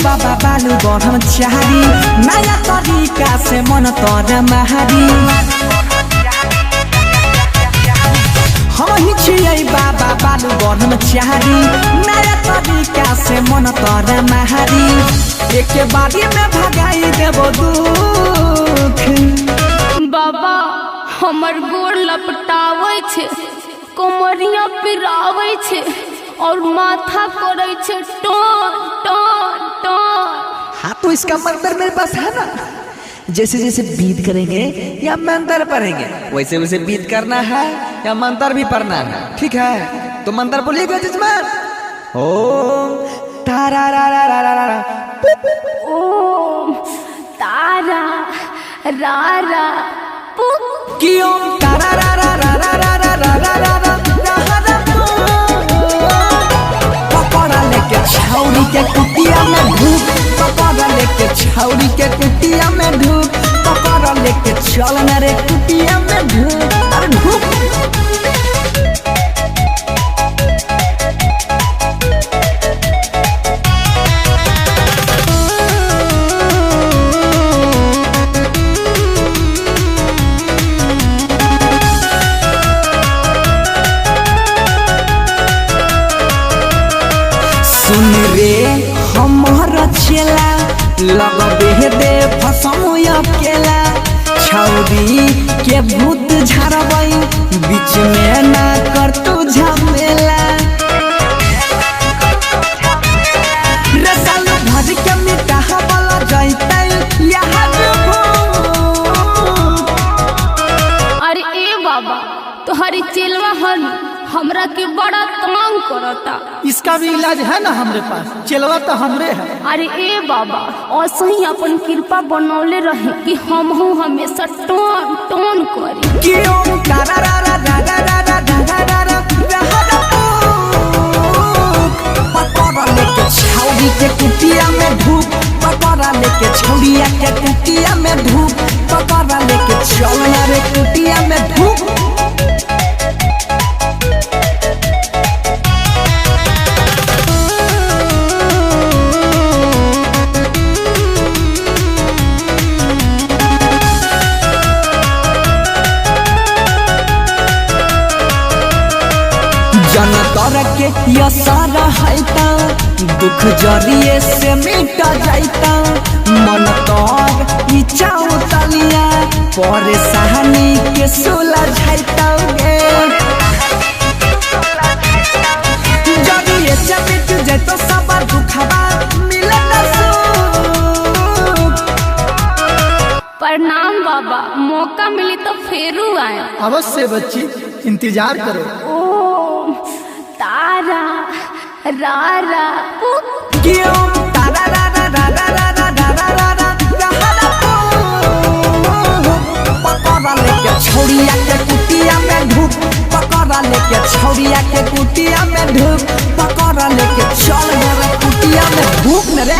बाबा बालू ब्रह्मचारी नया तरीका से मन तर महारी हम ही छियै बाबा बालू ब्रह्मचारी नया तरीका से मन तर महारी एक बारी में भगाई देबो दुख। बाबा हमर गोड़ लपटावे छे कोमरिया पिरावे छे और माथा करे छे टन टन टन। हाँ तो इसका मंत्र मेरे पास है ना, जैसे जैसे बीत करेंगे या मंत्र पढ़ेंगे वैसे वैसे बीत करना है या मंत्र भी पढ़ना है, ठीक है? तो मंत्र बोलिएगा जजमान। ओम तारा रा रा रा रा रा ओम तारा रा रा कि ओम तारा रा रा रा रा रा रा रा रा रा रा पकड़ा लेके छौरी के कुटिया में धूप, पकड़ा लेके छौरी के कुटिया में धूप, पकड़ा लेके चल न रे कुटिया में धूप। अरे धूप सुन रे हमर चेला लगबे दे फसमु अकेला छौरी के भूत झरबई बीच में ना कर तू झमेला रसल भर के मिटा वाला जइतै यहाँ अरे ए बाबा तुम्हारी चेलवा हन हमरा के बड़ा तंग करता। इसका भी इलाज है ना हमारे पास, चलवा तो हमरे है। अरे ए बाबा ऐसे ही अपन कृपा बनौले रहे कि हम हमेशा टोन टोन करी। क्यों तारा रा रा रा रा रा रा रा रा रा पकड़ा लेके छौरी के कुटिया में धूप, पकड़ा लेके छौरिया के कुटिया में धूप, पकड़ा लेके चल न रे कुटिया में धूप। जनतर के यसर हैता दुख जरिए से मिट जाइता मन तर इच्छा उतलिया परेशानी के सुलझाइता जरिए से मिट जाइतो सब दुखबा मिलत सुख। प्रणाम बाबा, मौका मिली तो फेरू आए। अवश्य बच्ची, इंतजार करो। ओम तारा रा रा क्यों तारा रा रा रा रा रा रा रा रा रा पकड़ा लेके छौरिया के कुटिया में धूप, पकड़ा लेके छौरिया के कुटिया में धूप, पकड़ा लेके चल न रे कुटिया में धूप न रे।